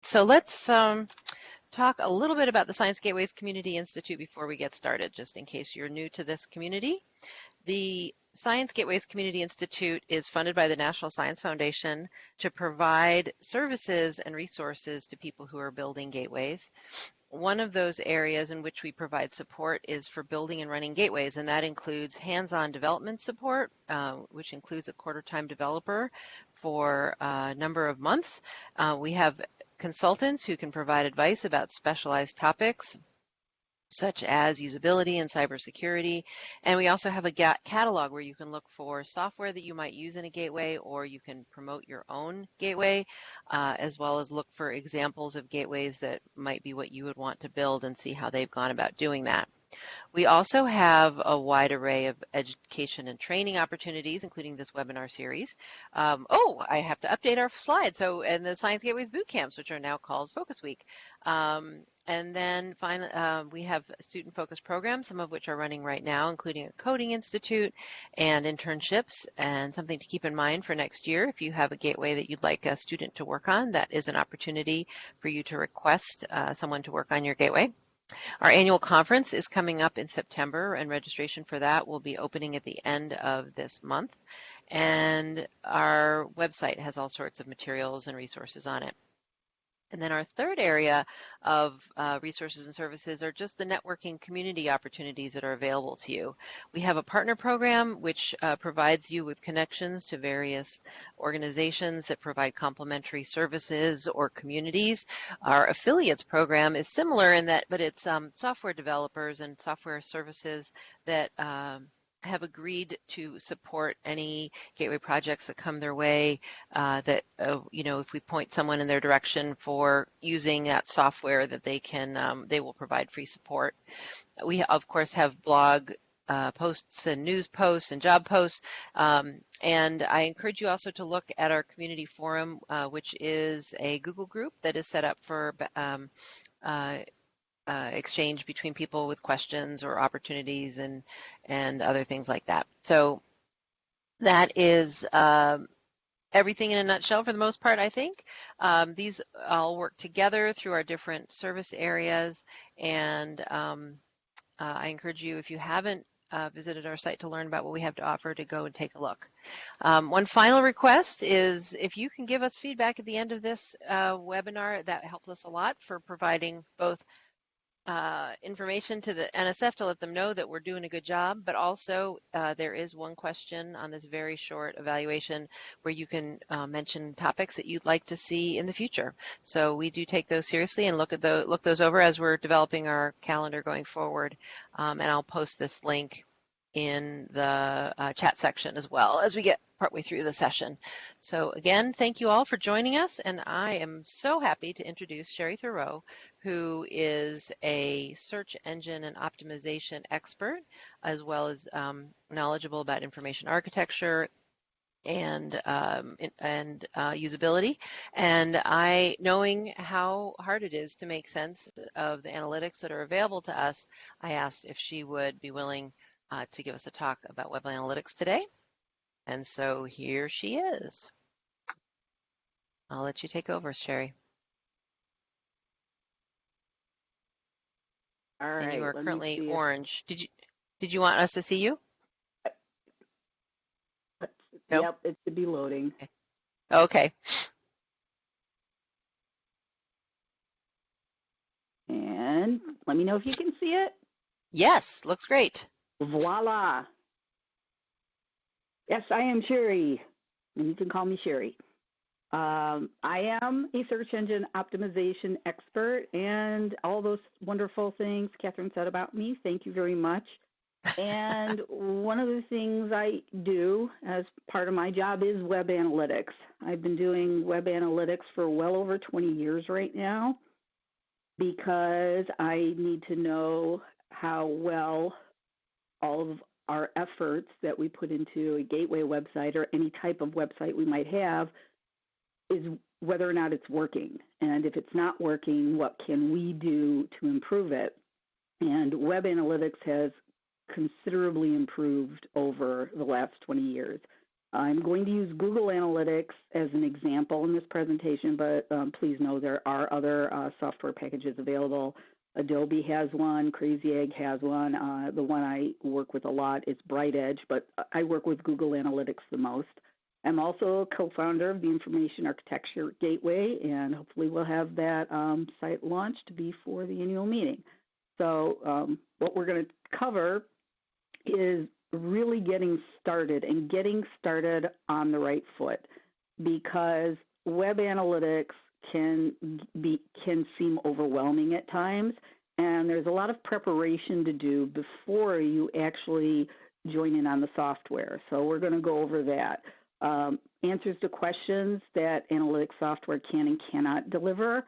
so let's talk a little bit about the Science Gateways Community Institute before we get started, just in case you're new to this community. The Science Gateways Community Institute is funded by the National Science Foundation to provide services and resources to people who are building gateways. One of those areas in which we provide support is for building and running gateways, and that includes hands-on development support, which includes a quarter-time developer for a number of months. We have consultants who can provide advice about specialized topics, such as usability and cybersecurity. And we also have a catalog where you can look for software that you might use in a gateway, or you can promote your own gateway, as well as look for examples of gateways that might be what you would want to build and see how they've gone about doing that. We also have a wide array of education and training opportunities, including this webinar series. I have to update our slides. So, and the Science Gateways boot camps, which are now called Focus Week. And then finally, we have student-focused programs, some of which are running right now, including a coding institute and internships, and something to keep in mind for next year. If you have a gateway that you'd like a student to work on, that is an opportunity for you to request someone to work on your gateway. Our annual conference is coming up in September, and registration for that will be opening at the end of this month. And our website has all sorts of materials and resources on it. And then our third area of resources and services are just the networking community opportunities that are available to you. We have a partner program which provides you with connections to various organizations that provide complementary services or communities. Our affiliates program is similar in that, but it's software developers and software services that have agreed to support any gateway projects that come their way, that if we point someone in their direction for using that software, that they will provide free support. We of course have blog posts and news posts and job posts, and I encourage you also to look at our community forum, which is a Google group that is set up for exchange between people with questions or opportunities and other things like that. So that is everything in a nutshell for the most part, I think. These all work together through our different service areas, and I encourage you, if you haven't visited our site to learn about what we have to offer, to go and take a look. One final request is if you can give us feedback at the end of this webinar, that helps us a lot for providing both information to the NSF to let them know that we're doing a good job, but also there is one question on this very short evaluation where you can mention topics that you'd like to see in the future. So we do take those seriously and look those over as we're developing our calendar going forward. And I'll post this link in the chat section as well as we get partway through the session. So again, thank you all for joining us, and I am so happy to introduce Shari Thurow, who is a search engine and optimization expert, as well as knowledgeable about information architecture and usability. And knowing how hard it is to make sense of the analytics that are available to us, I asked if she would be willing to give us a talk about web analytics today. And so here she is. I'll let you take over, Shari. All right. And you are currently orange. Did you want us to see you? No? Yep, it should be loading. Okay. And let me know if you can see it. Yes, looks great. Voila. Yes, I am Shari, and you can call me Shari. I am a search engine optimization expert, and all those wonderful things Catherine said about me. Thank you very much. And one of the things I do as part of my job is web analytics. I've been doing web analytics for well over 20 years right now because I need to know how well all of our efforts that we put into a gateway website or any type of website we might have is whether or not it's working. And if it's not working, what can we do to improve it? And web analytics has considerably improved over the last 20 years. I'm going to use Google Analytics as an example in this presentation, but please know there are other software packages available. Adobe has one, Crazy Egg has one. The one I work with a lot is Bright Edge, but I work with Google Analytics the most. I'm also a co-founder of the Information Architecture Gateway, and hopefully we'll have that site launched before the annual meeting. So what we're going to cover is really getting started and getting started on the right foot, because web analytics can seem overwhelming at times, and there's a lot of preparation to do before you actually join in on the software. So we're going to go over that. Answers to questions that analytics software can and cannot deliver,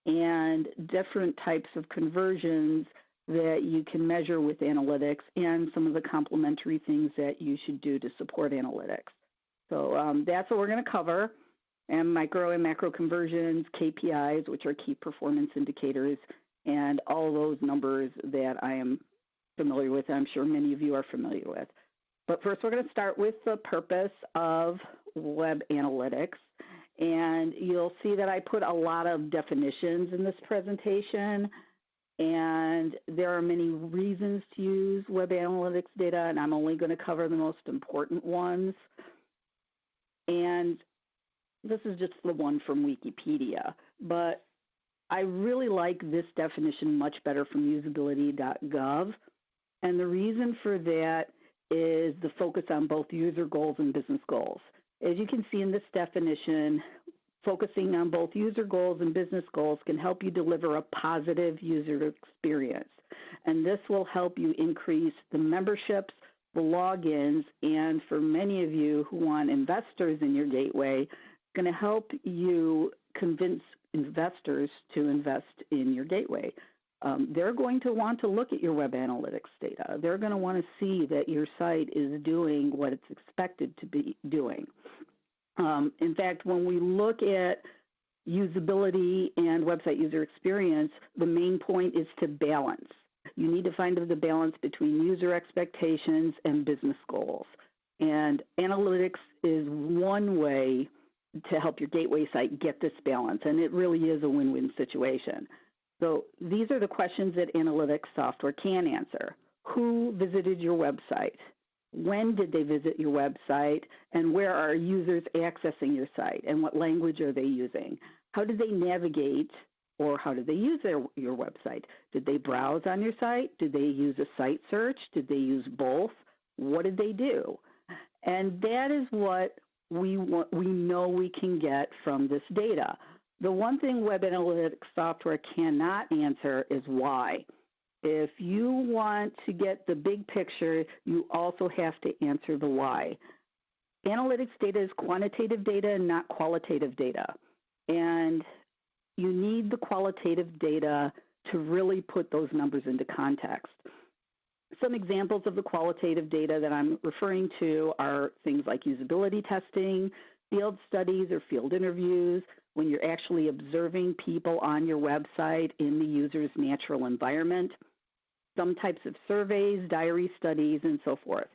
and different types of conversions that you can measure with analytics, and some of the complementary things that you should do to support analytics. So that's what we're going to cover, and micro and macro conversions, KPIs, which are key performance indicators, and all those numbers that I am familiar with. I'm sure many of you are familiar with. But first, we're going to start with the purpose of web analytics. And you'll see that I put a lot of definitions in this presentation. And there are many reasons to use web analytics data, and I'm only going to cover the most important ones. And this is just the one from Wikipedia. But I really like this definition much better from usability.gov. And the reason for that is the focus on both user goals and business goals. As you can see in this definition, focusing on both user goals and business goals can help you deliver a positive user experience. And this will help you increase the memberships, the logins, and for many of you who want investors in your gateway, it's going to help you convince investors to invest in your gateway. They're going to want to look at your web analytics data. They're going to want to see that your site is doing what it's expected to be doing. In fact, when we look at usability and website user experience, the main point is to balance. You need to find the balance between user expectations and business goals. And analytics is one way to help your gateway site get this balance, and it really is a win-win situation. So these are the questions that analytics software can answer. Who visited your website? When did they visit your website? And where are users accessing your site? And what language are they using? How did they navigate, or how did they use your website? Did they browse on your site? Did they use a site search? Did they use both? What did they do? And that is what we know we can get from this data. The one thing web analytics software cannot answer is why. If you want to get the big picture, you also have to answer the why. Analytics data is quantitative data and not qualitative data. And you need the qualitative data to really put those numbers into context. Some examples of the qualitative data that I'm referring to are things like usability testing, field studies or field interviews, when you're actually observing people on your website in the user's natural environment, some types of surveys, diary studies, and so forth.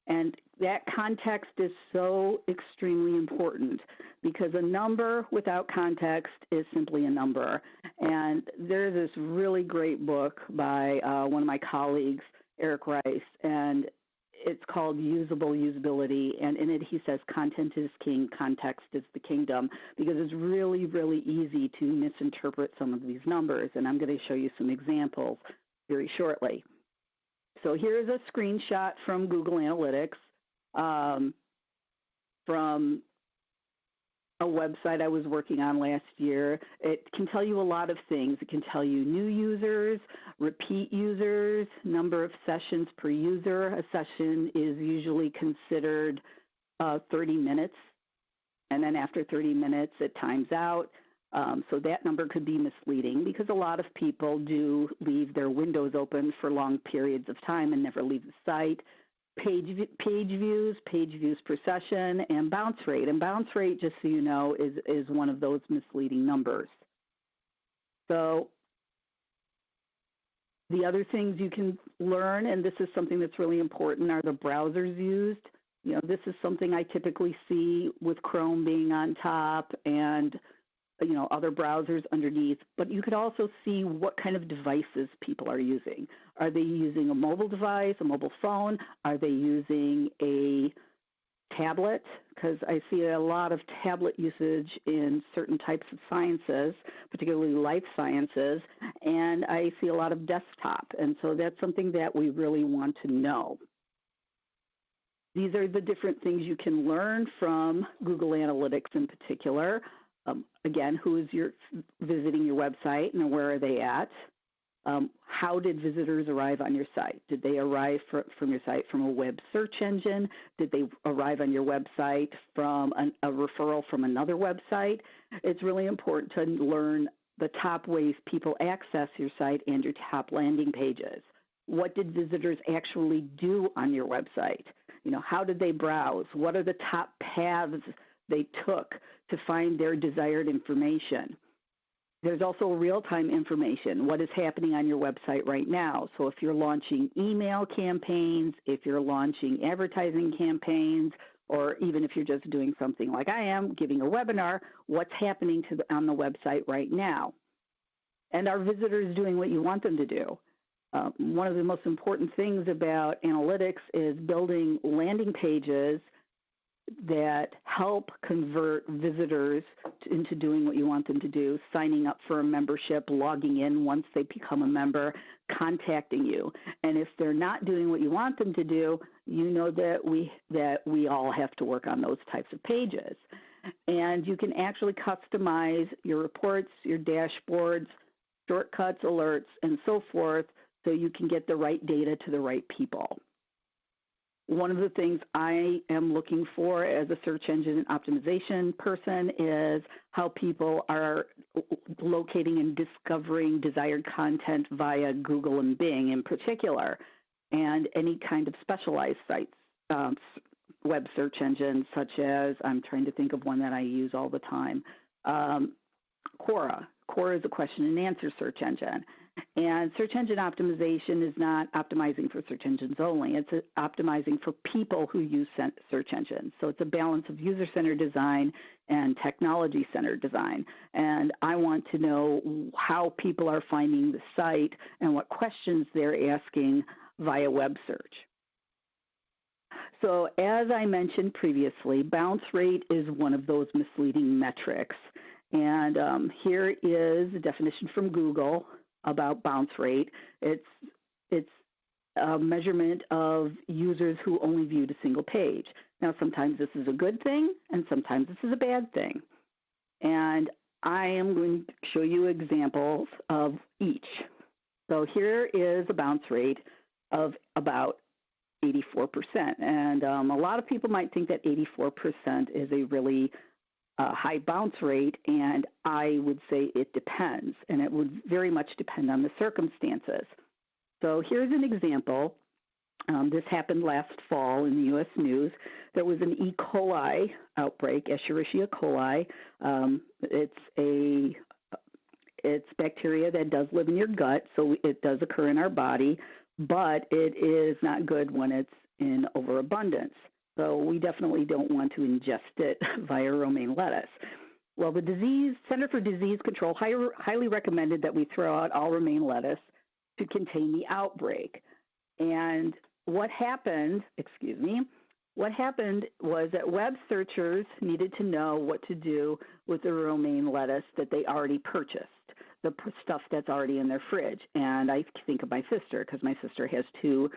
And that context is so extremely important, because a number without context is simply a number. And there's this really great book by one of my colleagues, Eric Rice, and it's called Usable Usability, and in it he says content is king, context is the kingdom, because it's really, really easy to misinterpret some of these numbers, and I'm going to show you some examples very shortly. So here's a screenshot from Google Analytics from a website I was working on last year. It can tell you a lot of things. It can tell you new users, repeat users, number of sessions per user. A session is usually considered 30 minutes, and then after 30 minutes it times out. So that number could be misleading, because a lot of people do leave their windows open for long periods of time and never leave the site. Page views per session, and bounce rate. And bounce rate, just so you know, is one of those misleading numbers. So the other things you can learn, and this is something that's really important, are the browsers used. This is something I typically see with Chrome being on top and other browsers underneath, but you could also see what kind of devices people are using. Are they using a mobile device, a mobile phone? Are they using a tablet? Because I see a lot of tablet usage in certain types of sciences, particularly life sciences, and I see a lot of desktop, and so that's something that we really want to know. These are the different things you can learn from Google Analytics in particular. Again, who is visiting your website and where are they at? How did visitors arrive on your site? Did they arrive from your site from a web search engine? Did they arrive on your website from a referral from another website? It's really important to learn the top ways people access your site and your top landing pages. What did visitors actually do on your website? How did they browse? What are the top paths they took to find their desired information? There's also real-time information, what is happening on your website right now. So if you're launching email campaigns, if you're launching advertising campaigns, or even if you're just doing something like I am, giving a webinar, what's happening on the website right now? And are visitors doing what you want them to do? One of the most important things about analytics is building landing pages that help convert visitors into doing what you want them to do, signing up for a membership, logging in once they become a member, contacting you. And if they're not doing what you want them to do, that we all have to work on those types of pages. And you can actually customize your reports, your dashboards, shortcuts, alerts, and so forth, so you can get the right data to the right people. One of the things I am looking for as a search engine optimization person is how people are locating and discovering desired content via Google and Bing in particular, and any kind of specialized sites, web search engines such as, I'm trying to think of one that I use all the time, Quora. Quora is a question and answer search engine. And search engine optimization is not optimizing for search engines only. It's optimizing for people who use search engines. So it's a balance of user-centered design and technology-centered design. And I want to know how people are finding the site and what questions they're asking via web search. So as I mentioned previously, bounce rate is one of those misleading metrics. And here is a definition from Google about bounce rate. It's a measurement of users who only viewed a single page. Now, sometimes this is a good thing, and sometimes this is a bad thing. And I am going to show you examples of each. So here is a bounce rate of about 84%. And a lot of people might think that 84% is a really high bounce rate, and I would say it depends, and it would very much depend on the circumstances. So here's an example. This happened last fall in the U.S. News. There was an E. coli outbreak, Escherichia coli. It's bacteria that does live in your gut, so it does occur in our body, but it is not good when it's in overabundance. So we definitely don't want to ingest it via romaine lettuce. Well, the Center for Disease Control highly recommended that we throw out all romaine lettuce to contain the outbreak. And what happened was that web searchers needed to know what to do with the romaine lettuce that they already purchased, the stuff that's already in their fridge. And I think of my sister, because my sister has two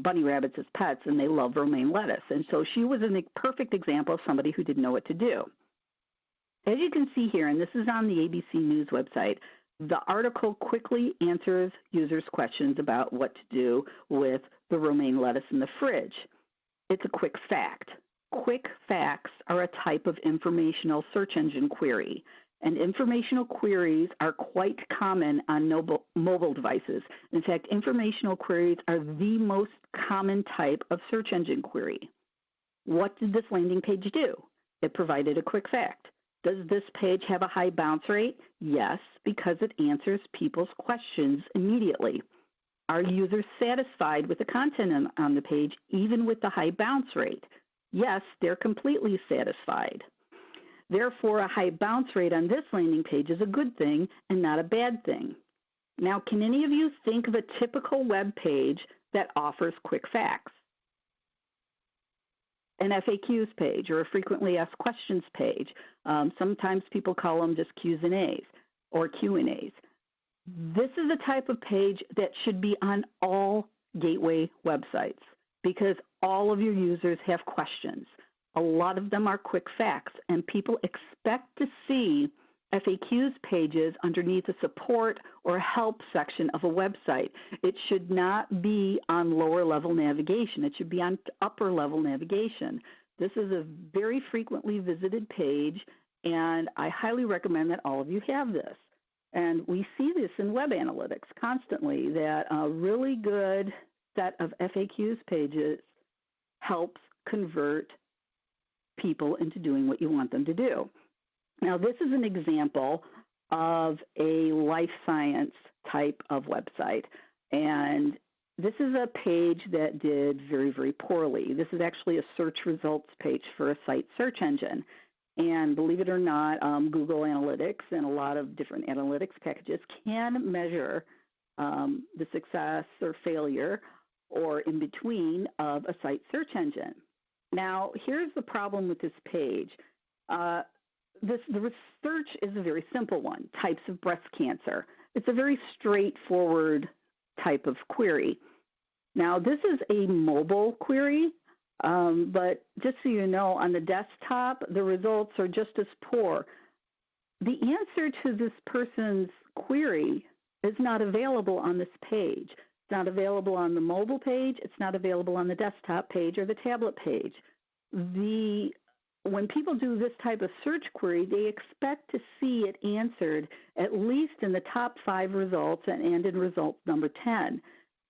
bunny rabbits as pets, and they love romaine lettuce. And so she was a perfect example of somebody who didn't know what to do. As you can see here, and this is on the ABC News website, the article quickly answers users' questions about what to do with the romaine lettuce in the fridge. It's a quick fact. Quick facts are a type of informational search engine query, and informational queries are quite common on mobile devices. In fact, informational queries are the most common type of search engine query. What did this landing page do? It provided a quick fact. Does this page have a high bounce rate? Yes, because it answers people's questions immediately. Are users satisfied with the content on the page, even with the high bounce rate? Yes, they're completely satisfied. Therefore, a high bounce rate on this landing page is a good thing and not a bad thing. Now, can any of you think of a typical web page that offers quick facts? An FAQs page or a frequently asked questions page. Sometimes people call them just Q's and A's or Q&As. This is a type of page that should be on all gateway websites because all of your users have questions. A lot of them are quick facts, and people expect to see FAQs pages underneath the support or help section of a website. It should not be on lower level navigation. It should be on upper level navigation. This is a very frequently visited page, and I highly recommend that all of you have this. And we see this in web analytics constantly, that a really good set of FAQs pages helps convert people into doing what you want them to do. Now, this is an example of a life science type of website, and this is a page that did very, very poorly. This is actually a search results page for a site search engine, and believe it or not, Google Analytics and a lot of different analytics packages can measure the success or failure or in between of a site search engine. Now, here's the problem with this page. The research is a very simple one, types of breast cancer. It's a very straightforward type of query. Now, this is a mobile query, but just so you know, on the desktop, the results are just as poor. The answer to this person's query is not available on this page. It's not available on the mobile page. It's not available on the desktop page or the tablet page. When people do this type of search query, they expect to see it answered at least in the top 5 results and in result number 10.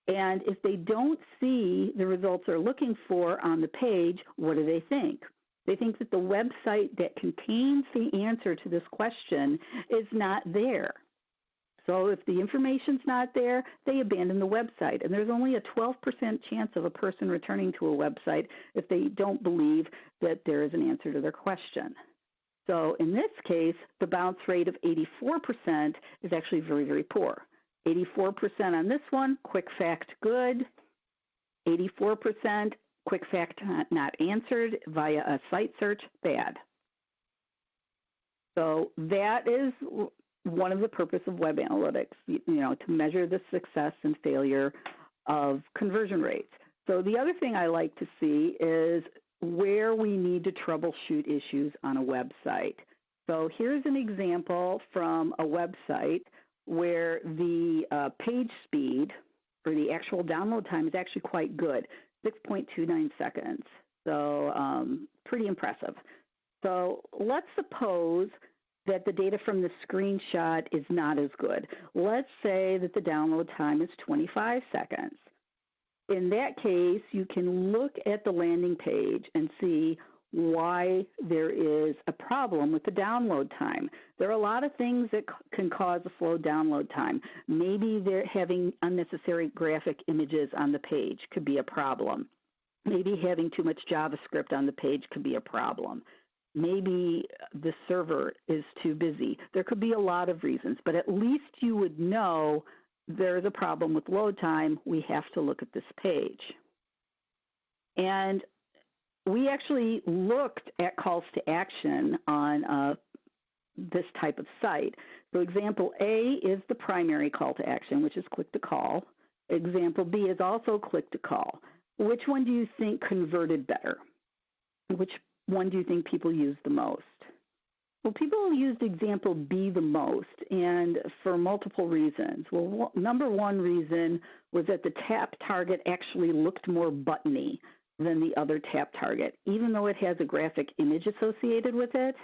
And if they don't see the results they're looking for on the page, what do they think? They think that the website that contains the answer to this question is not there. So if the information's not there, they abandon the website. And there's only a 12% chance of a person returning to a website if they don't believe that there is an answer to their question. So in this case, the bounce rate of 84% is actually very, very poor. 84% on this one, quick fact good. 84%, quick fact not answered via a site search, bad. So that is one of the purpose of web analytics, to measure the success and failure of conversion rates. So the other thing I like to see is where we need to troubleshoot issues on a website. So here's an example from a website where the page speed or the actual download time is actually quite good, 6.29 seconds. So pretty impressive. So let's suppose that the data from the screenshot is not as good. Let's say that the download time is 25 seconds. In that case, you can look at the landing page and see why there is a problem with the download time. There are a lot of things that can cause a slow download time. Maybe they're having unnecessary graphic images on the page could be a problem. Maybe having too much JavaScript on the page could be a problem. Maybe the server is too busy. There could be a lot of reasons, but at least you would know there's a problem with load time. We have to look at this page. And we actually looked at calls to action on this type of site. So example A is the primary call to action, which is click to call. Example B is also click to call. Which one do you think converted better? Which one do you think people use the most? Well, people used example B the most, and for multiple reasons. Well, number one reason was that the tap target actually looked more buttony than the other tap target, even though it has a graphic image associated with it.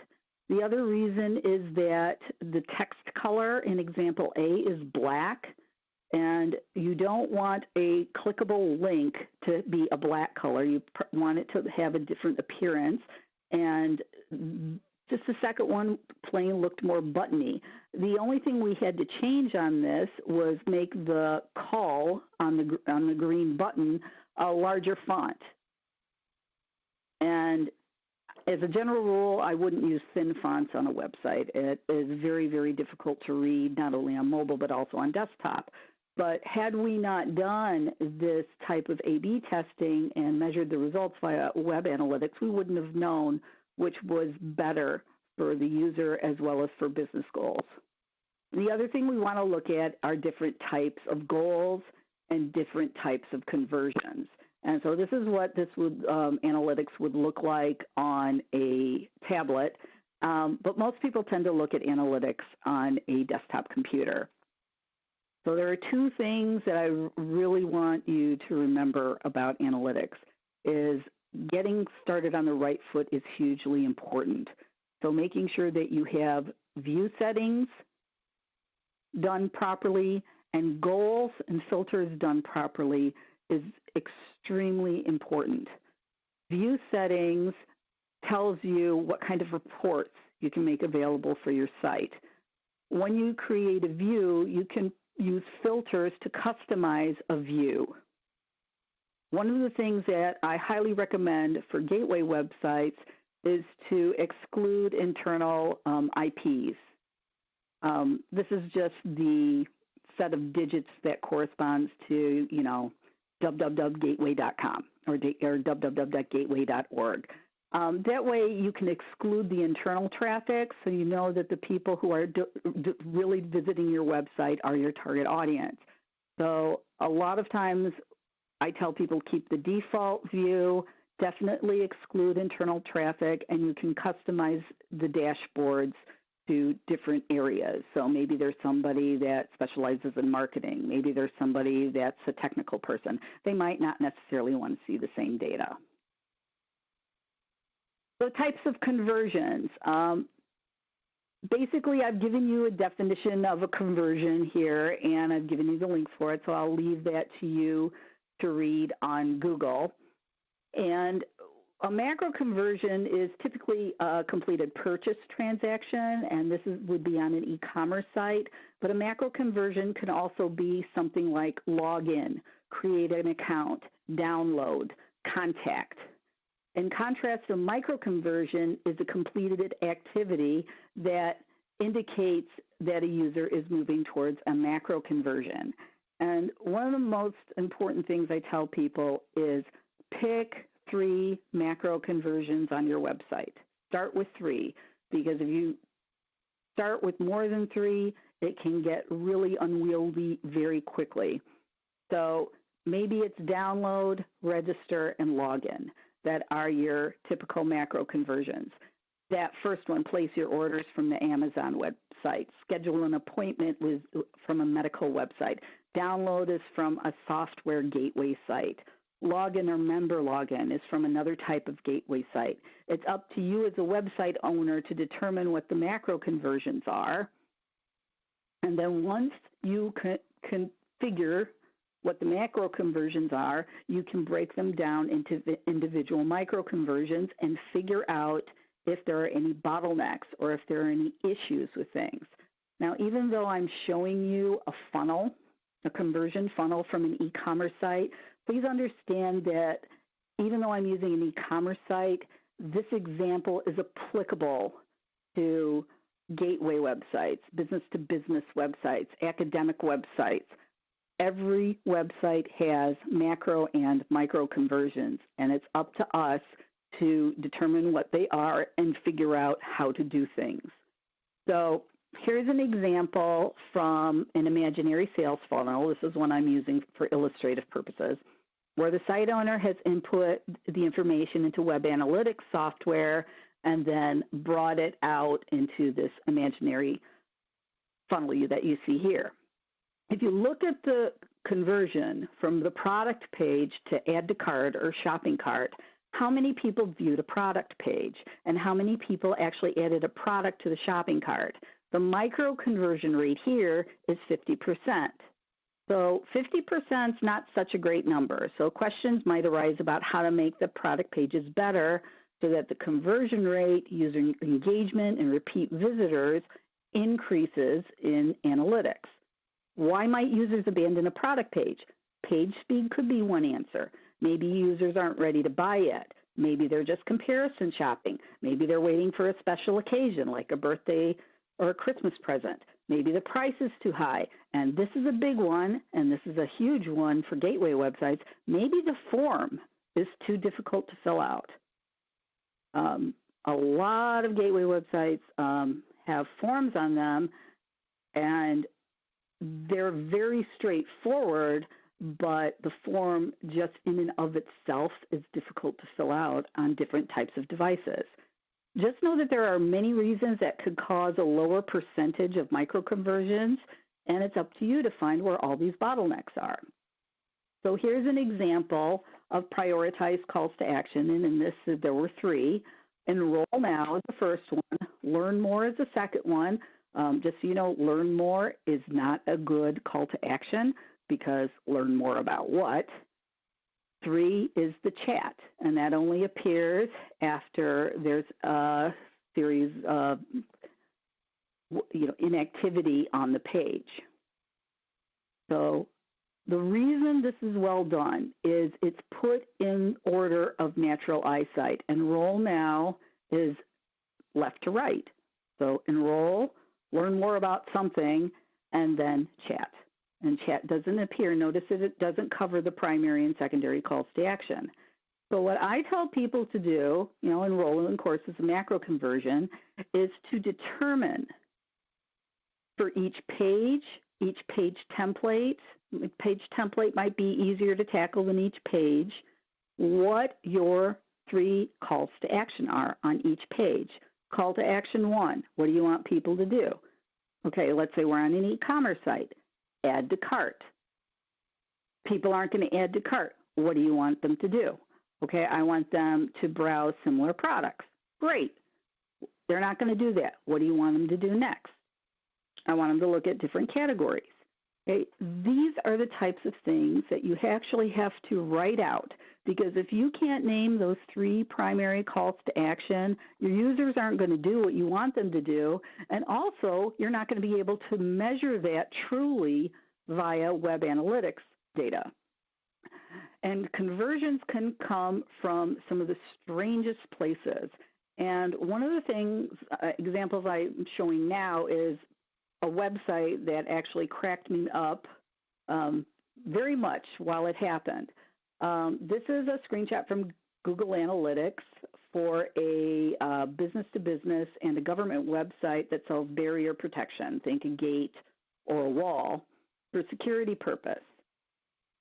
The other reason is that the text color in example A is black, and you don't want a clickable link to be a black color. You want it to have a different appearance. And just the second one plain looked more buttony. The only thing we had to change on this was make the call on the green button a larger font. And as a general rule, I wouldn't use thin fonts on a website. It is very, very difficult to read, not only on mobile, but also on desktop. But had we not done this type of A/B testing and measured the results via web analytics, we wouldn't have known which was better for the user as well as for business goals. The other thing we want to look at are different types of goals and different types of conversions. And so this is what this would analytics would look like on a tablet, but most people tend to look at analytics on a desktop computer. So there are two things that I really want you to remember about analytics is getting started on the right foot is hugely important. So making sure that you have view settings done properly and goals and filters done properly is extremely important. View settings tells you what kind of reports you can make available for your site. When you create a view, you can use filters to customize a view. One of the things that I highly recommend for gateway websites is to exclude internal IPs. This is just the set of digits that corresponds to, www.gateway.com or www.gateway.org. That way you can exclude the internal traffic so you know that the people who are really visiting your website are your target audience. So a lot of times I tell people keep the default view, definitely exclude internal traffic, and you can customize the dashboards to different areas. So maybe there's somebody that specializes in marketing. Maybe there's somebody that's a technical person. They might not necessarily want to see the same data. So types of conversions. Basically, I've given you a definition of a conversion here, and I've given you the link for it, so I'll leave that to you to read on Google. And a macro conversion is typically a completed purchase transaction, and this would be on an e-commerce site. But a macro conversion can also be something like login, create an account, download, contact. In contrast, a micro conversion is a completed activity that indicates that a user is moving towards a macro conversion. And one of the most important things I tell people is pick 3 macro conversions on your website. Start with 3, because if you start with more than 3, it can get really unwieldy very quickly. So maybe it's download, register, and login that are your typical macro conversions. That first one, place your orders from the Amazon website. Schedule an appointment from a medical website. Download is from a software gateway site. Login or member login is from another type of gateway site. It's up to you as a website owner to determine what the macro conversions are. And then once you configure what the macro conversions are, you can break them down into the individual micro conversions and figure out if there are any bottlenecks or if there are any issues with things. Now, even though I'm showing you a funnel, a conversion funnel from an e-commerce site, please understand that even though I'm using an e-commerce site, this example is applicable to gateway websites, business-to-business websites, academic websites. Every website has macro and micro conversions, and it's up to us to determine what they are and figure out how to do things. So here's an example from an imaginary sales funnel. This is one I'm using for illustrative purposes, where the site owner has input the information into web analytics software and then brought it out into this imaginary funnel that you see here. If you look at the conversion from the product page to add to cart or shopping cart, how many people viewed a product page and how many people actually added a product to the shopping cart? The micro conversion rate here is 50%. So 50% is not such a great number. So questions might arise about how to make the product pages better so that the conversion rate, user engagement, and repeat visitors increases in analytics. Why might users abandon a product page? Page speed could be one answer. Maybe users aren't ready to buy yet. Maybe they're just comparison shopping. Maybe they're waiting for a special occasion like a birthday or a Christmas present. Maybe the price is too high. And this is a big one, and this is a huge one for gateway websites. Maybe the form is too difficult to fill out. A lot of gateway websites have forms on them, and they're very straightforward, but the form just in and of itself is difficult to fill out on different types of devices. Just know that there are many reasons that could cause a lower percentage of microconversions, and it's up to you to find where all these bottlenecks are. So here's an example of prioritized calls to action, and in this there were 3. Enroll now is the first one. Learn more is the second one. Just so you know, learn more is not a good call to action because learn more about what. 3 is the chat, and that only appears after there's a series of inactivity on the page. So the reason this is well done is it's put in order of natural eyesight. Enroll now is left to right. So enroll, learn more about something, and then chat. And chat doesn't appear. Notice that it doesn't cover the primary and secondary calls to action. So what I tell people to do, enroll in courses of macro conversion, is to determine for each page template might be easier to tackle than each page, what your 3 calls to action are on each page. Call to action 1, what do you want people to do? Okay, let's say we're on an e-commerce site. Add to cart. People aren't going to add to cart. What do you want them to do? Okay, I want them to browse similar products. Great. They're not going to do that. What do you want them to do next? I want them to look at different categories. Okay, these are the types of things that you actually have to write out, because if you can't name those 3 primary calls to action, your users aren't going to do what you want them to do, and also you're not going to be able to measure that truly via web analytics data. And conversions can come from some of the strangest places. And one of the things, examples I'm showing now is a website that actually cracked me up very much while it happened. This is a screenshot from Google Analytics for a business-to-business and a government website that sells barrier protection, think a gate or a wall, for security purpose.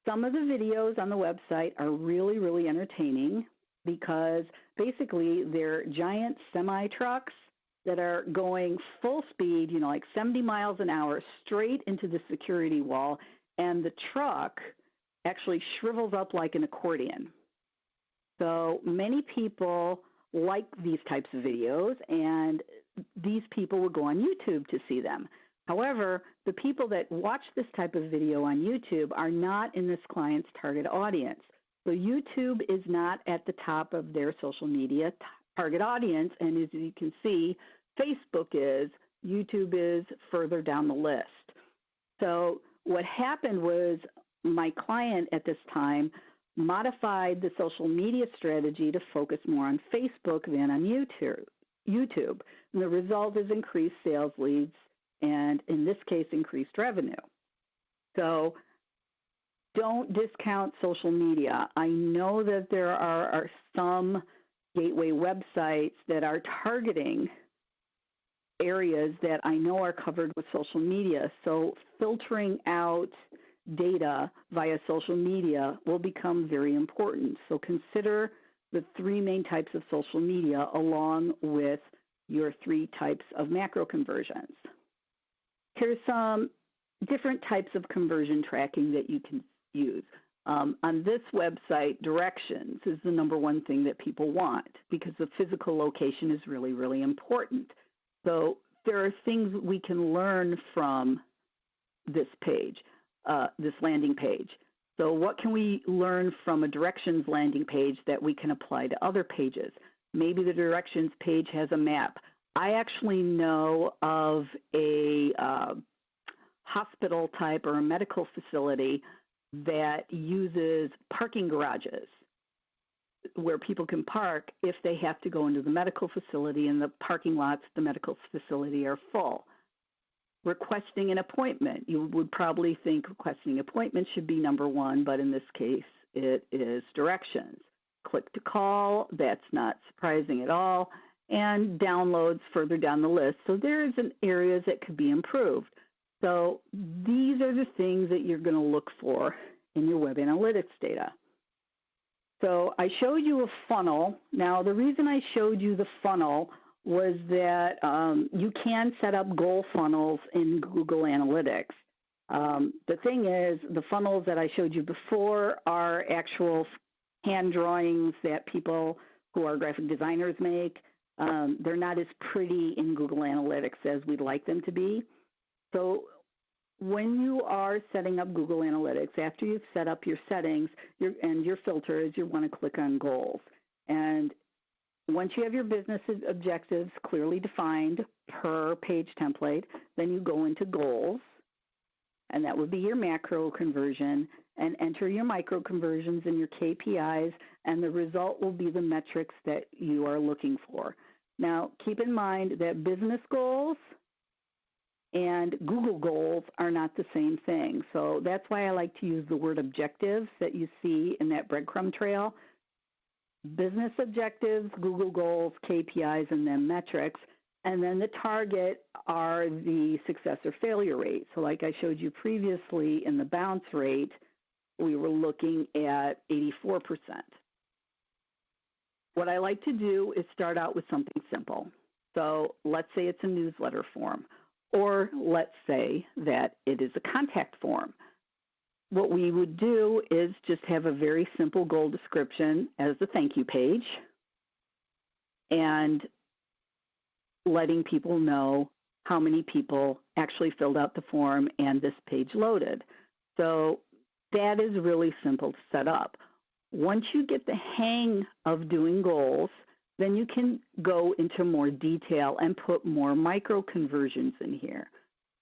Some of the videos on the website are really, really entertaining because basically they're giant semi-trucks that are going full speed, like 70 miles an hour straight into the security wall, and the truck actually shrivels up like an accordion. So many people like these types of videos, and these people would go on YouTube to see them. However, the people that watch this type of video on YouTube are not in this client's target audience. So YouTube is not at the top of their social media target audience, and as you can see, Facebook is, YouTube is further down the list. So what happened was my client at this time modified the social media strategy to focus more on Facebook than on YouTube. And the result is increased sales leads and, in this case, increased revenue. So don't discount social media. I know that there are some gateway websites that are targeting areas that I know are covered with social media. So filtering out data via social media will become very important. So consider the 3 main types of social media along with your 3 types of macro conversions. Here's some different types of conversion tracking that you can use. On this website, directions is the number one thing that people want because the physical location is really, really important. So there are things we can learn from this page, this landing page. So what can we learn from a directions landing page that we can apply to other pages? Maybe the directions page has a map. I actually know of a hospital type or a medical facility that uses parking garages. where people can park if they have to go into the medical facility and the parking lots at the medical facility are full. Requesting an appointment. You would probably think requesting an appointment should be number one, but in this case, it is directions. Click to call, that's not surprising at all, and downloads further down the list. So there's areas that could be improved. So these are the things that you're going to look for in your web analytics data. So I showed you a funnel. Now, the reason I showed you the funnel was that you can set up goal funnels in Google Analytics. The thing is, the funnels that I showed you before are actual hand drawings that people who are graphic designers make. They're not as pretty in Google Analytics as we'd like them to be. So when you are setting up Google Analytics, after you've set up your settings and your filters, you want to click on goals. And once you have your business objectives clearly defined per page template, then you go into goals, and that would be your macro conversion, and enter your micro conversions and your KPIs, and the result will be the metrics that you are looking for. Now, keep in mind that business goals and Google goals are not the same thing. So that's why I like to use the word objectives that you see in that breadcrumb trail. Business objectives, Google goals, KPIs, and then metrics. And then the target are the success or failure rate. So like I showed you previously in the bounce rate, we were looking at 84%. What I like to do is start out with something simple. So let's say it's a newsletter form, or let's say that it is a contact form. What we would do is just have a very simple goal description as the thank you page and letting people know how many people actually filled out the form and this page loaded. So that is really simple to set up. Once you get the hang of doing goals, then you can go into more detail and put more micro conversions in here.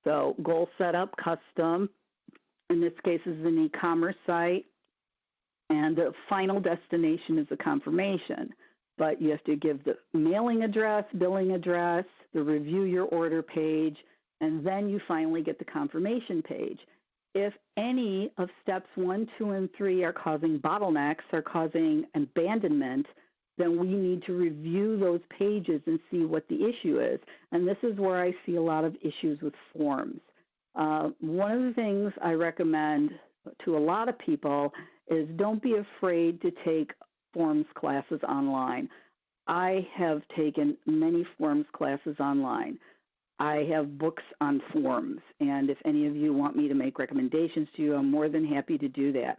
So goal setup, custom, in this case is an e-commerce site, and the final destination is a confirmation. But you have to give the mailing address, billing address, the review your order page, and then you finally get the confirmation page. If any of steps 1, 2, and 3 are causing bottlenecks or causing abandonment, then we need to review those pages and see what the issue is. And this is where I see a lot of issues with forms. One of the things I recommend to a lot of people is don't be afraid to take forms classes online. I have taken many forms classes online. I have books on forms, and if any of you want me to make recommendations to you, I'm more than happy to do that.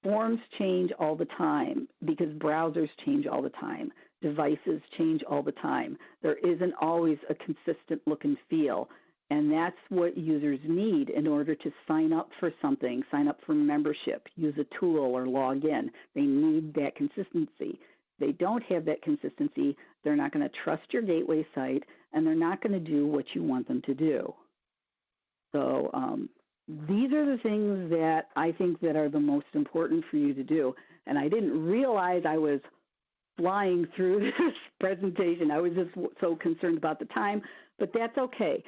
Forms change all the time because browsers change all the time. Devices change all the time. There isn't always a consistent look and feel, and that's what users need in order to sign up for something, sign up for membership, use a tool, or log in. They need that consistency. They don't have that consistency, they're not going to trust your gateway site, and they're not going to do what you want them to do. So these are the things that I think that are the most important for you to do. And I didn't realize I was flying through this presentation. I was just so concerned about the time, but that's okay.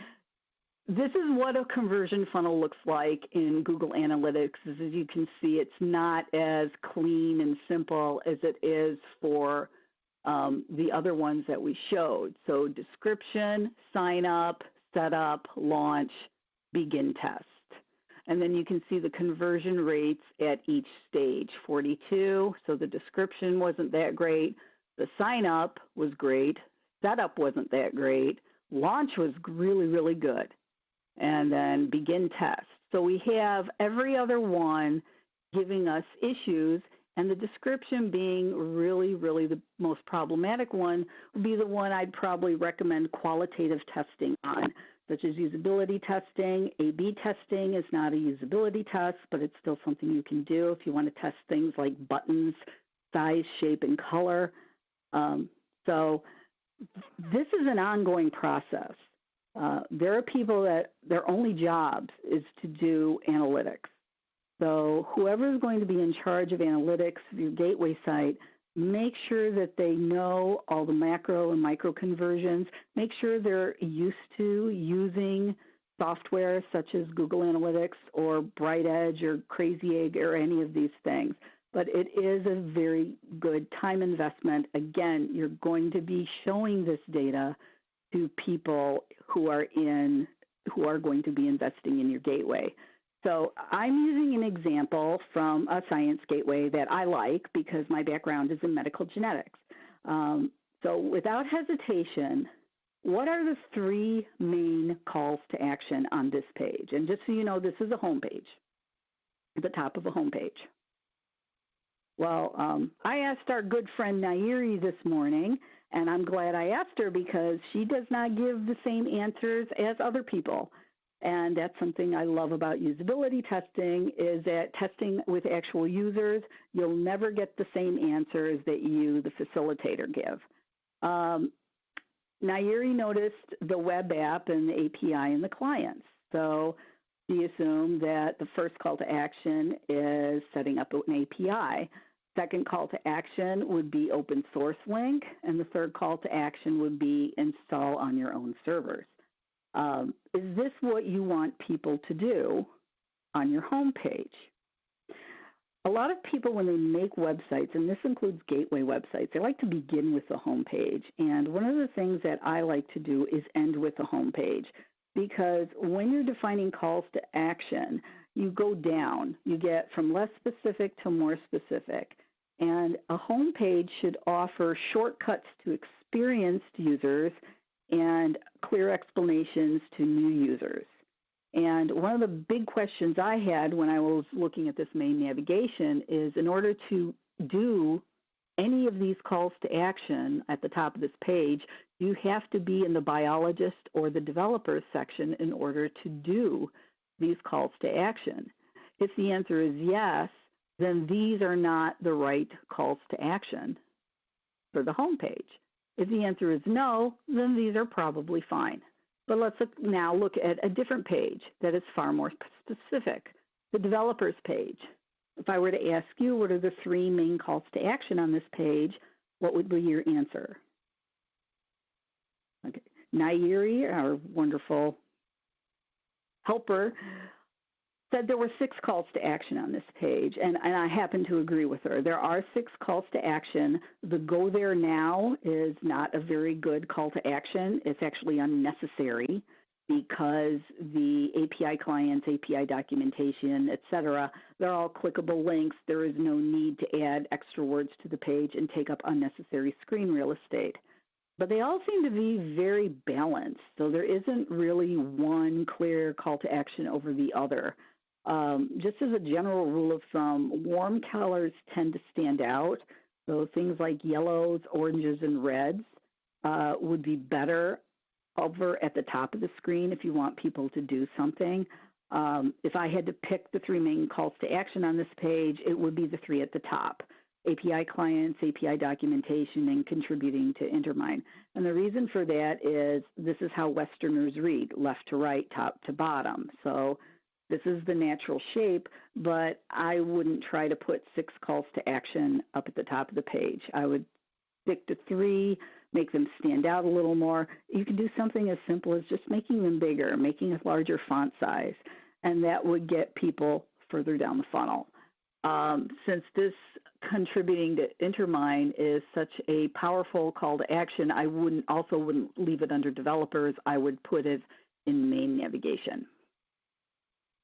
This is what a conversion funnel looks like in Google Analytics. As you can see, it's not as clean and simple as it is for the other ones that we showed. So description, sign up, setup, launch, begin test. And then you can see the conversion rates at each stage, 42. So the description wasn't that great. The sign up was great. Setup wasn't that great. Launch was really, really good. And then begin test. So we have every other one giving us issues, and the description being really, really the most problematic one would be the one I'd probably recommend qualitative testing on, such as usability testing. A/B testing is not a usability test, but it's still something you can do if you want to test things like buttons, size, shape, and color. So this is an ongoing process. There are people that their only job is to do analytics. So whoever is going to be in charge of analytics of your gateway site, make sure that they know all the macro and micro conversions. Make sure they're used to using software such as Google Analytics or Bright Edge or Crazy Egg or any of these things. But it is a very good time investment. Again, you're going to be showing this data to people who are going to be investing in your gateway. So I'm using an example from a science gateway that I like because my background is in medical genetics. So without hesitation, what are the three main calls to action on this page? And just so you know, this is a home page, the top of a home page. Well, I asked our good friend Nairi this morning, and I'm glad I asked her because she does not give the same answers as other people. And that's something I love about usability testing is that testing with actual users, you'll never get the same answers that you, the facilitator, give. Nairi noticed the web app and the API and the clients. So she assumed that the first call to action is setting up an API. Second call to action would be open source link, and the third call to action would be install on your own servers. Is this what you want people to do on your home page? A lot of people, when they make websites, and this includes gateway websites, they like to begin with the home page. And one of the things that I like to do is end with the home page, because when you're defining calls to action, you go down. You get from less specific to more specific. And a home page should offer shortcuts to experienced users and clear explanations to new users. And one of the big questions I had when I was looking at this main navigation is, in order to do any of these calls to action at the top of this page, you have to be in the biologist or the developers section in order to do these calls to action. If the answer is yes, then these are not the right calls to action for the home page. If the answer is no, then these are probably fine. But let's now look at a different page that is far more specific, the developers page. If I were to ask you what are the three main calls to action on this page, what would be your answer? Okay. Nairi, our wonderful helper, said there were 6 calls to action on this page, and I happen to agree with her. There are 6 calls to action. The go there now is not a very good call to action. It's actually unnecessary because the API clients, API documentation, et cetera, they're all clickable links. There is no need to add extra words to the page and take up unnecessary screen real estate. But they all seem to be very balanced, so there isn't really one clear call to action over the other. Just as a general rule of thumb, warm colors tend to stand out. So things like yellows, oranges, and reds would be better over at the top of the screen if you want people to do something. If I had to pick the 3 main calls to action on this page, it would be the 3 at the top: API clients, API documentation, and contributing to Intermine. And the reason for that is this is how Westerners read, left to right, top to bottom. So this is the natural shape, but I wouldn't try to put 6 calls to action up at the top of the page. I would stick to 3, make them stand out a little more. You can do something as simple as just making them bigger, making a larger font size, and that would get people further down the funnel. Since this contributing to Intermine is such a powerful call to action, I wouldn't leave it under developers. I would put it in main navigation.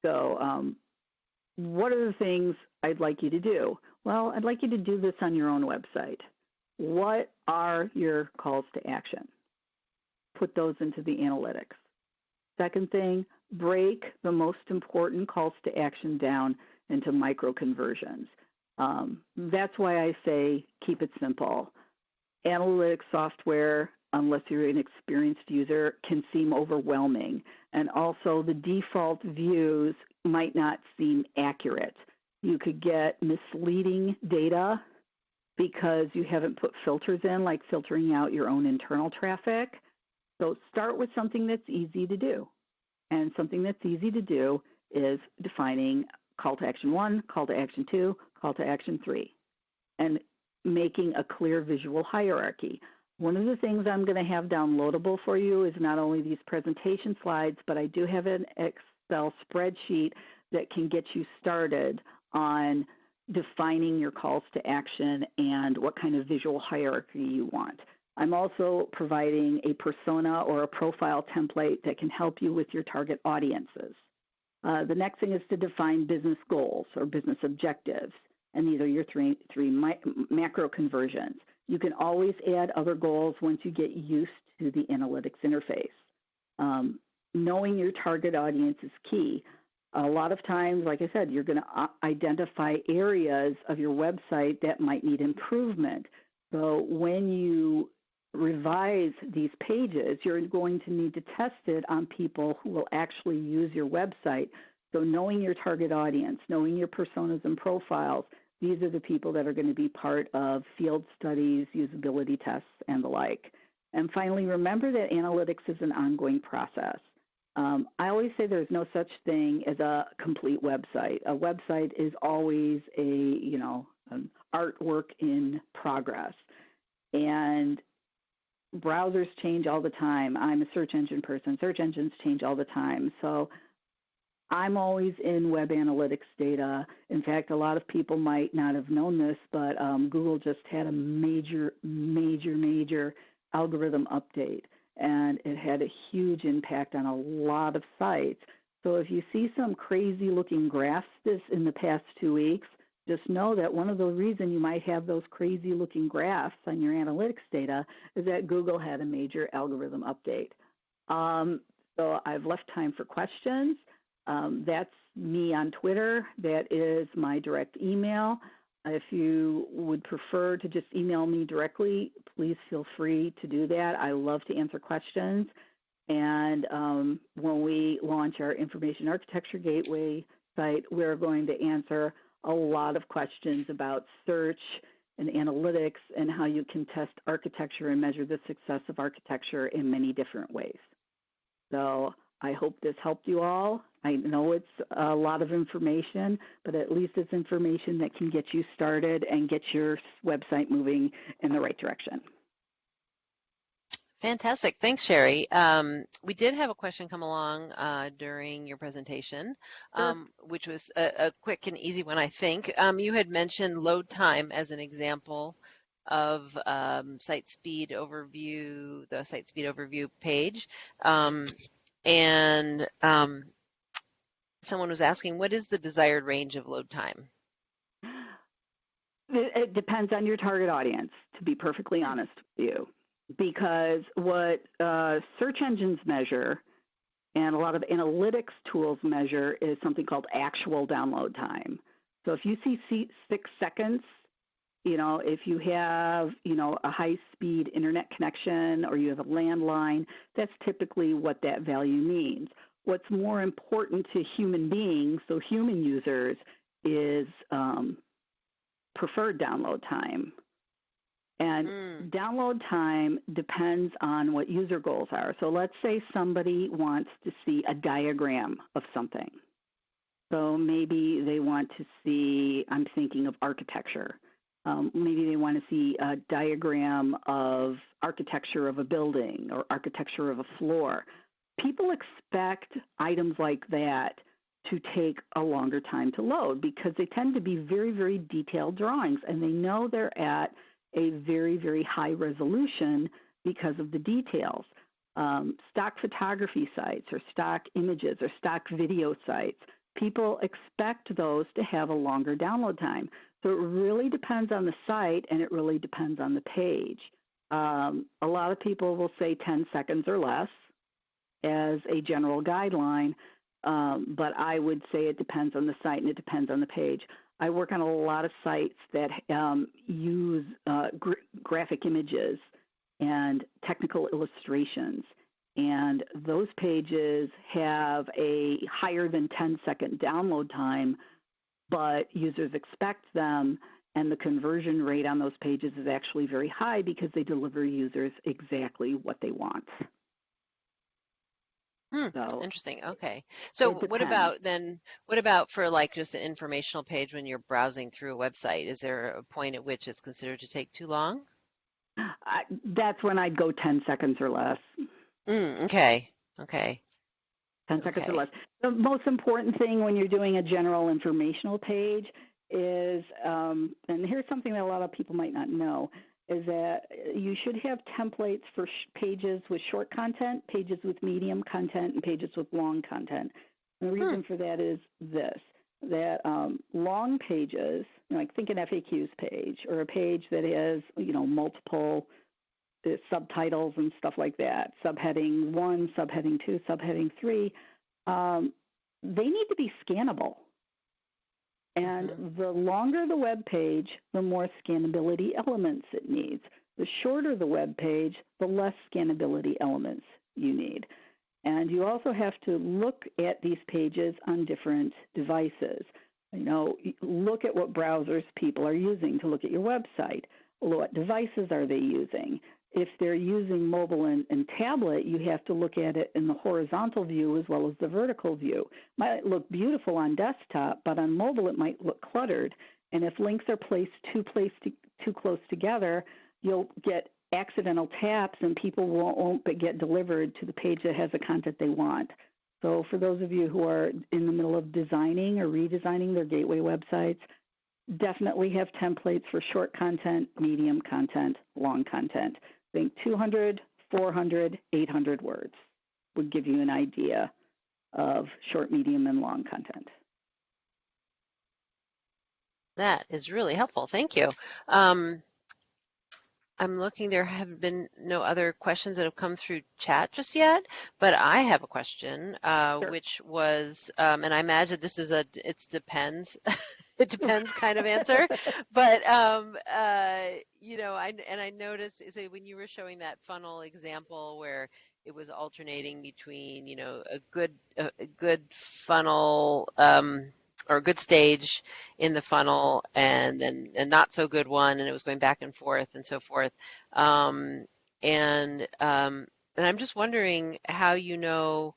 So what are the things I'd like you to do? Well, I'd like you to do this on your own website. What are your calls to action? Put those into the analytics. Second thing, break the most important calls to action down into micro conversions. That's why I say keep it simple. Analytics software, unless you're an experienced user, can seem overwhelming. And also the default views might not seem accurate. You could get misleading data because you haven't put filters in, like filtering out your own internal traffic. So start with something that's easy to do. And something that's easy to do is defining call to action 1, call to action 2, call to action 3, and making a clear visual hierarchy. One of the things I'm going to have downloadable for you is not only these presentation slides, but I do have an Excel spreadsheet that can get you started on defining your calls to action and what kind of visual hierarchy you want. I'm also providing a persona or a profile template that can help you with your target audiences. The next thing is to define business goals or business objectives, and these are your three macro conversions. You can always add other goals once you get used to the analytics interface. Knowing your target audience is key. A lot of times, like I said, you're going to identify areas of your website that might need improvement. So when you revise these pages, you're going to need to test it on people who will actually use your website. So knowing your target audience, knowing your personas and profiles, these are the people that are going to be part of field studies, usability tests, and the like. And finally, remember that analytics is an ongoing process. I always say there's no such thing as a complete website. A website is always an artwork in progress. And browsers change all the time. I'm a search engine person. Search engines change all the time. So I'm always in web analytics data. In fact, a lot of people might not have known this, but Google just had a major algorithm update, and it had a huge impact on a lot of sites. So if you see some crazy-looking graphs in the past 2 weeks, just know that one of the reasons you might have those crazy-looking graphs on your analytics data is that Google had a major algorithm update. So I've left time for questions. That's me on Twitter. That is my direct email. If you would prefer to just email me directly, please feel free to do that. I love to answer questions. And when we launch our Information Architecture Gateway site, we're going to answer a lot of questions about search and analytics and how you can test architecture and measure the success of architecture in many different ways. So I hope this helped you all. I know it's a lot of information, but at least it's information that can get you started and get your website moving in the right direction. Fantastic. Thanks, Shari. We did have a question come along during your presentation, which was a quick and easy one, I think. You had mentioned load time as an example of site speed overview, the site speed overview page. And someone was asking, what is the desired range of load time? It depends on your target audience, to be perfectly honest with you. Because what search engines measure and a lot of analytics tools measure is something called actual download time. So if you see 6 seconds, if you have, a high-speed internet connection or you have a landline, that's typically what that value means. What's more important to human beings, so human users, is preferred download time. And download time depends on what user goals are. So let's say somebody wants to see a diagram of something. So maybe they want to see, I'm thinking of architecture. Maybe they want to see a diagram of architecture of a building or architecture of a floor. People expect items like that to take a longer time to load because they tend to be very, very detailed drawings, and they know they're at a very, very high resolution because of the details. Stock photography sites or stock images or stock video sites, people expect those to have a longer download time. So it really depends on the site and it really depends on the page. A lot of people will say 10 seconds or less as a general guideline, but I would say it depends on the site and it depends on the page. I work on a lot of sites that use graphic images and technical illustrations, and those pages have a higher than 10-second download time, but users expect them, and the conversion rate on those pages is actually very high because they deliver users exactly what they want. Hmm, So interesting. Okay. it So what depends. about then, what about for like just an informational page when you're browsing through a website? Is there a point at which it's considered to take too long? That's when I'd go 10 seconds or less. Okay. Okay. 10 seconds or Okay. less. The most important thing when you're doing a general informational page is, and here's something that a lot of people might not know, is that you should have templates for pages with short content, pages with medium content, and pages with long content. And the Hmm. reason for that is this, that long pages, like think an FAQs page or a page that has, multiple subtitles and stuff like that, subheading 1, subheading 2, subheading 3, they need to be scannable. And Mm-hmm. the longer the web page, the more scannability elements it needs. The shorter the web page, the less scannability elements you need. And you also have to look at these pages on different devices. Look at what browsers people are using to look at your website. What devices are they using? If they're using mobile and tablet, you have to look at it in the horizontal view as well as the vertical view. It might look beautiful on desktop, but on mobile it might look cluttered. And if links are placed too close together, you'll get accidental taps and people won't get delivered to the page that has the content they want. So for those of you who are in the middle of designing or redesigning their gateway websites, definitely have templates for short content, medium content, long content. Think 200, 400, 800 words would give you an idea of short, medium, and long content. That is really helpful. Thank you. Um, I'm looking, there have been no other questions that have come through chat just yet, but I have a question, Sure. which was, and I imagine this is it depends, it depends kind of answer, but, I noticed, so when you were showing that funnel example where it was alternating between, a good funnel, or a good stage in the funnel and then a not so good one, and it was going back and forth and so forth. Um, and um, and I'm just wondering how you know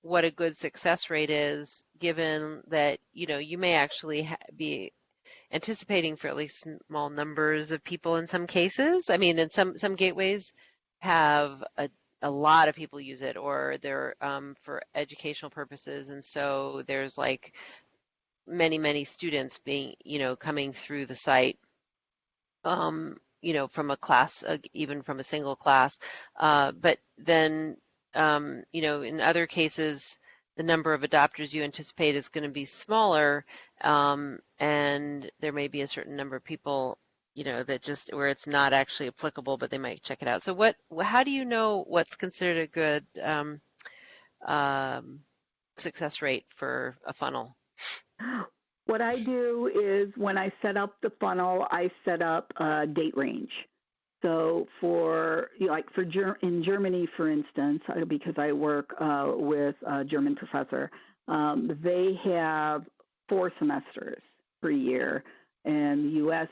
what a good success rate is, given that you may actually be anticipating fairly small numbers of people in some cases. I mean, in some gateways have a lot of people use it, or they're for educational purposes, and so there's like many students being coming through the site, from a class, even from a single class, but then in other cases the number of adopters you anticipate is going to be smaller, and there may be a certain number of people that just where it's not actually applicable, but they might check it out. So how do you know what's considered a good um, success rate for a funnel? What I do is when I set up the funnel, I set up a date range. So in Germany, for instance, because I work with a German professor, they have 4 semesters per year. In the U.S.,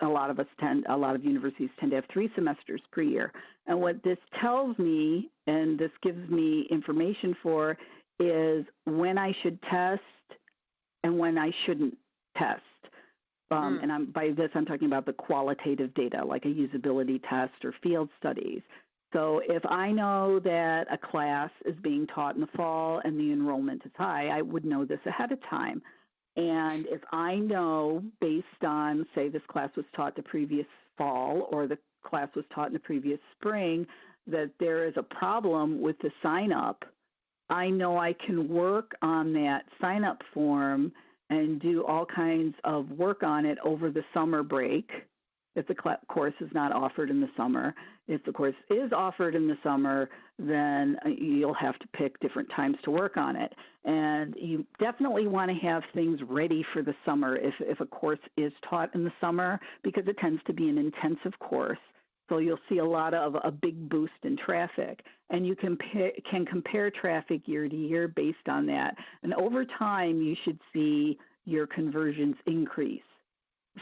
a lot of universities tend to have 3 semesters per year. And what this tells me, and this gives me information for, is when I should test and when I shouldn't test. And by this, I'm talking about the qualitative data, like a usability test or field studies. So if I know that a class is being taught in the fall and the enrollment is high, I would know this ahead of time. And if I know based on, say, this class was taught the previous fall or the class was taught in the previous spring, that there is a problem with the sign-up, I know I can work on that sign-up form and do all kinds of work on it over the summer break if the course is not offered in the summer. If the course is offered in the summer, then you'll have to pick different times to work on it. And you definitely want to have things ready for the summer if a course is taught in the summer, because it tends to be an intensive course. So you'll see a lot of a big boost in traffic, and you can compare traffic year to year based on that. And over time, you should see your conversions increase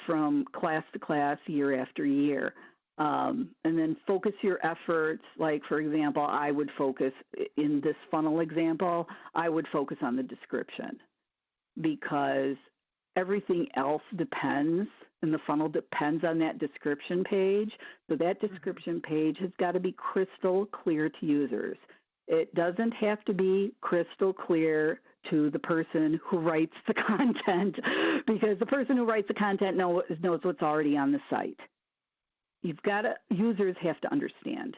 from class to class, year after year. And then focus your efforts. Like, for example, I would focus in this funnel example, I would focus on the description because everything else depends, and the funnel depends on that description page. So that description page has got to be crystal clear to users. It doesn't have to be crystal clear to the person who writes the content, because the person who writes the content knows what's already on the site. Users have to understand.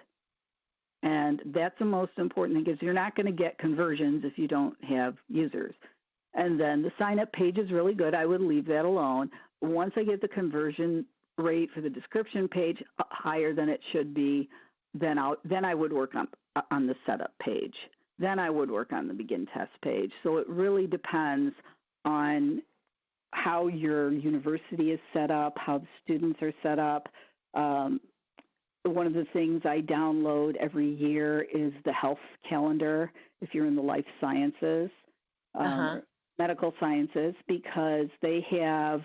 And that's the most important thing, because you're not going to get conversions if you don't have users. And then the sign-up page is really good. I would leave that alone. Once I get the conversion rate for the description page higher than it should be, then I would work on the setup page. Then I would work on the begin test page. So it really depends on how your university is set up, how the students are set up. One of the things I download every year is the health calendar if you're in the life sciences, medical sciences, because they have,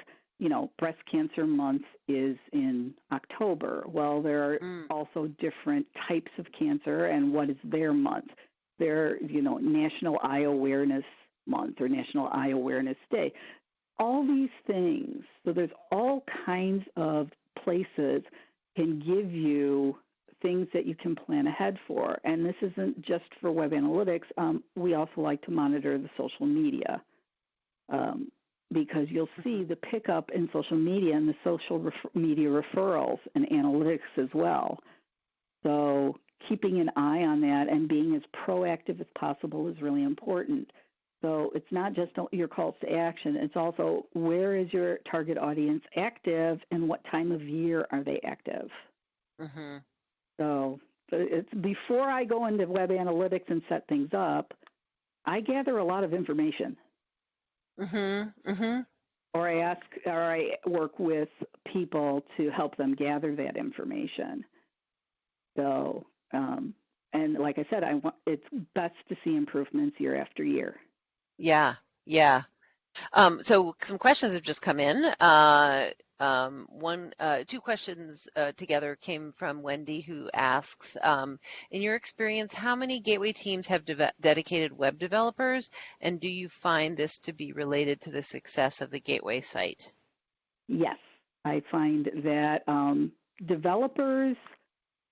breast cancer month is in October. Well, there are also different types of cancer, and what is their month? Their, National Eye Awareness Month or National Eye Awareness Day. All these things. So there's all kinds of places can give you things that you can plan ahead for. And this isn't just for web analytics. We also like to monitor the social media because you'll see the pickup in social media and the social media referrals and analytics as well. So keeping an eye on that and being as proactive as possible is really important. So it's not just your calls to action. It's also where is your target audience active and what time of year are they active? So it's before I go into web analytics and set things up, I gather a lot of information. Or I work with people to help them gather that information. So, and like I said, it's best to see improvements year after year. Yeah. So some questions have just come in. Two questions together came from Wendy, who asks, in your experience, how many gateway teams have dedicated web developers, and do you find this to be related to the success of the gateway site? Yes, I find that developers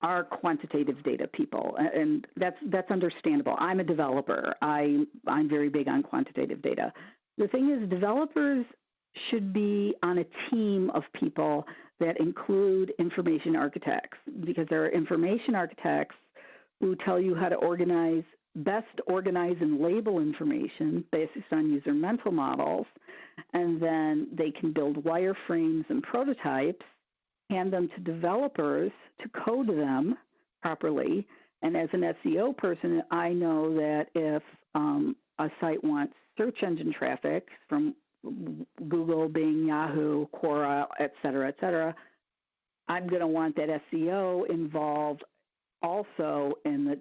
are quantitative data people, and that's understandable. I'm a developer. I'm very big on quantitative data. The thing is, developers should be on a team of people that include information architects, because there are information architects who tell you how to best organize and label information based on user mental models, and then they can build wireframes and prototypes, hand them to developers to code them properly. And as an SEO person, I know that if a site wants search engine traffic from Google, Bing, Yahoo, Quora, et cetera, I'm going to want that SEO involved also in the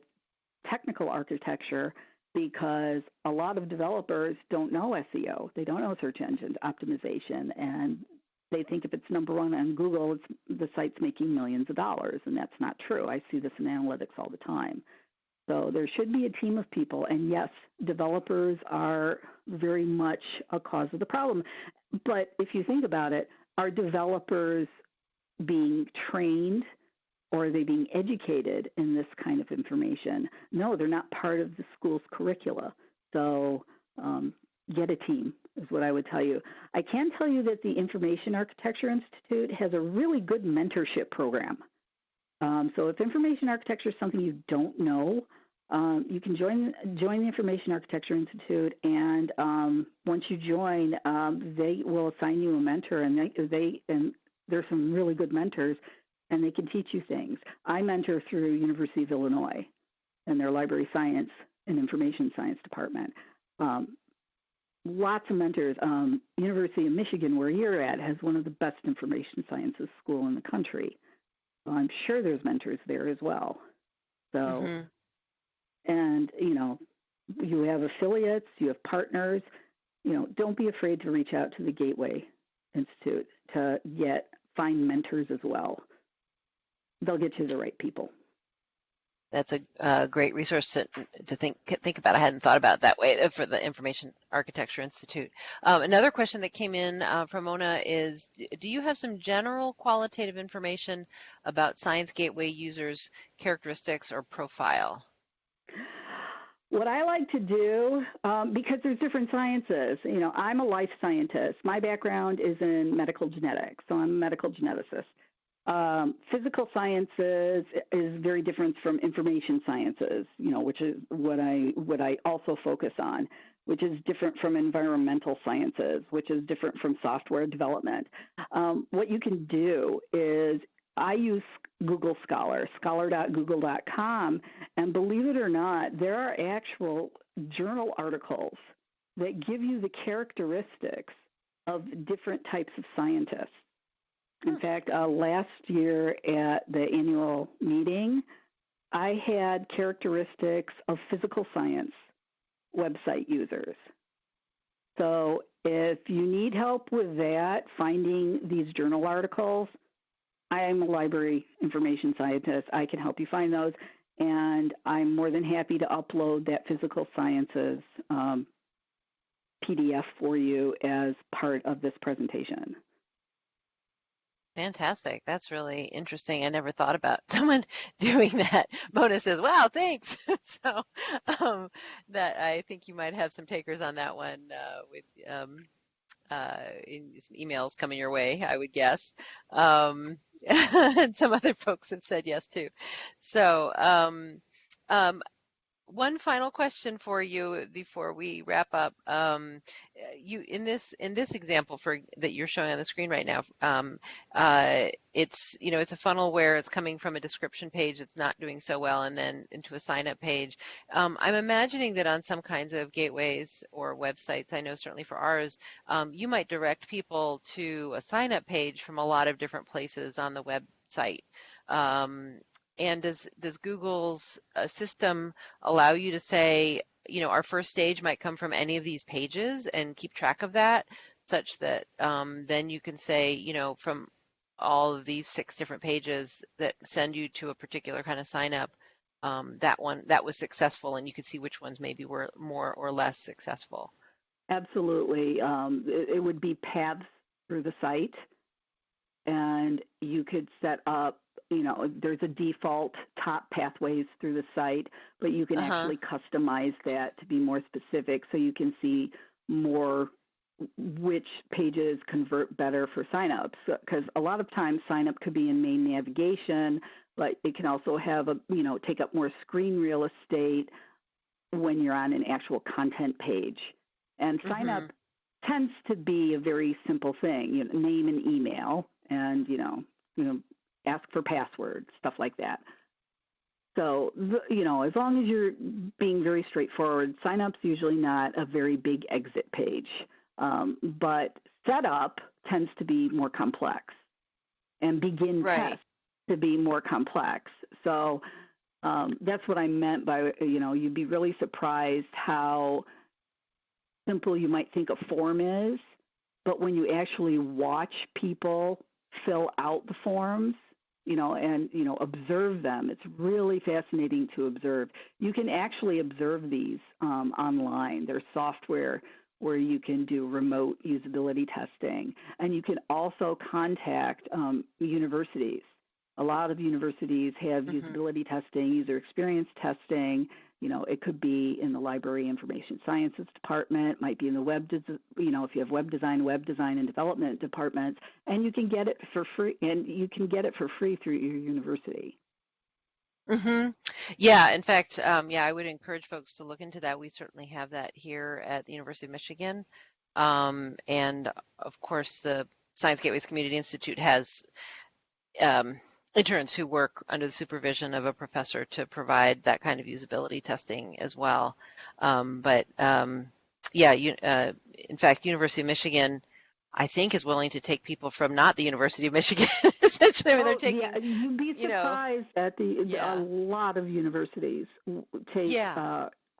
technical architecture, because a lot of developers don't know SEO. They don't know search engine optimization, and they think if it's number one on Google, the site's making millions of dollars, and that's not true. I see this in analytics all the time. So there should be a team of people, and yes, developers are very much a cause of the problem. But if you think about it, are developers being trained, or are they being educated in this kind of information? No, they're not part of the school's curricula. So get a team is what I would tell you. I can tell you that the Information Architecture Institute has a really good mentorship program. So if information architecture is something you don't know, you can join the Information Architecture Institute, and once you join, they will assign you a mentor, and there's some really good mentors, and they can teach you things. I mentor through University of Illinois and their Library Science and Information Science Department. Lots of mentors. University of Michigan, where you're at, has one of the best information sciences school in the country. So I'm sure there's mentors there as well. So, and, you have affiliates, you have partners. Don't be afraid to reach out to the Gateway Institute to find mentors as well. they'll get you the right people. That's a great resource to think about. I hadn't thought about it that way for the Information Architecture Institute. Another question that came in from Mona is, do you have some general qualitative information about Science Gateway users' characteristics or profile? What I like to do, because there's different sciences, I'm a life scientist. My background is in medical genetics, so I'm a medical geneticist. Physical sciences is very different from information sciences, which is what I also focus on, which is different from environmental sciences, which is different from software development. What you can do is I use Google Scholar, scholar.google.com, and believe it or not, there are actual journal articles that give you the characteristics of different types of scientists. In fact, last year at the annual meeting, I had characteristics of physical science website users. So if you need help with that, finding these journal articles, I am a library information scientist. I can help you find those, and I'm more than happy to upload that physical sciences PDF for you as part of this presentation. Fantastic. That's really interesting. I never thought about someone doing that. Mona says, wow, thanks. So that I think you might have some takers on that one with some emails coming your way, I would guess. And some other folks have said yes too. So one final question for you before we wrap up. You in this example that you're showing on the screen right now, it's it's a funnel where it's coming from a description page that's not doing so well, and then into a sign up page. I'm imagining that on some kinds of gateways or websites, I know certainly for ours, you might direct people to a sign up page from a lot of different places on the website. And does Google's system allow you to say, our first stage might come from any of these pages and keep track of that, such that then you can say, from all of these 6 different pages that send you to a particular kind of sign up, that was successful, and you could see which ones maybe were more or less successful? Absolutely. It would be paths through the site, and you could set up, there's a default top pathways through the site, but you can actually customize that to be more specific, so you can see more which pages convert better for signups. Because a lot of times signup could be in main navigation, but it can also have take up more screen real estate when you're on an actual content page. And signup tends to be a very simple thing, name and email, and ask for password, stuff like that. So, as long as you're being very straightforward, sign-up's usually not a very big exit page. But setup tends to be more complex, and begin test to be more complex. So that's what I meant by, you'd be really surprised how simple you might think a form is, but when you actually watch people fill out the forms, and, observe them, it's really fascinating to observe. You can actually observe these online. There's software where you can do remote usability testing, and you can also contact universities. A lot of universities have usability testing, user experience testing. It could be in the library information sciences department, might be in the if you have web design and development departments, and you can get it for free, through your university. Yeah, in fact, I would encourage folks to look into that. We certainly have that here at the University of Michigan. And of course, the Science Gateways Community Institute has interns who work under the supervision of a professor to provide that kind of usability testing as well. In fact, University of Michigan, I think, is willing to take people from not the University of Michigan. Essentially, they're taking. Yeah, you'd be surprised that a lot of universities take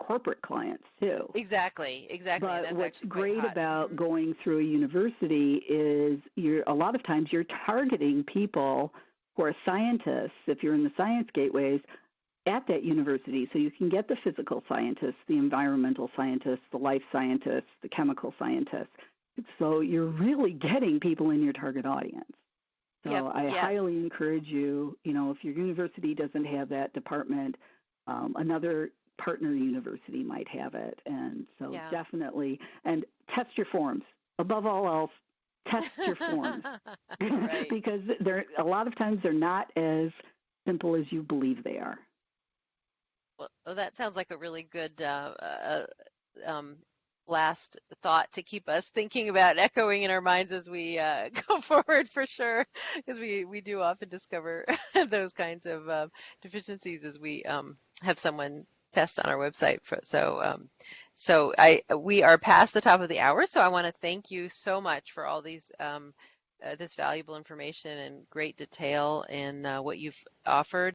corporate clients too. Exactly. But That's what's great hot. about going through a university is a lot of times you're targeting people for scientists, if you're in the science gateways, at that university, so you can get the physical scientists, the environmental scientists, the life scientists, the chemical scientists. So you're really getting people in your target audience. So Yep. I Yes. highly encourage you, if your university doesn't have that department, another partner university might have it. And so definitely, and test your forms. Above all else, test your forms. Right. Because a lot of times they're not as simple as you believe they are. Well, that sounds like a really good last thought to keep us thinking about, echoing in our minds as we go forward, for sure, because we do often discover those kinds of deficiencies as we have someone test on our website. So we are past the top of the hour, so I want to thank you so much for all these this valuable information and great detail in what you've offered.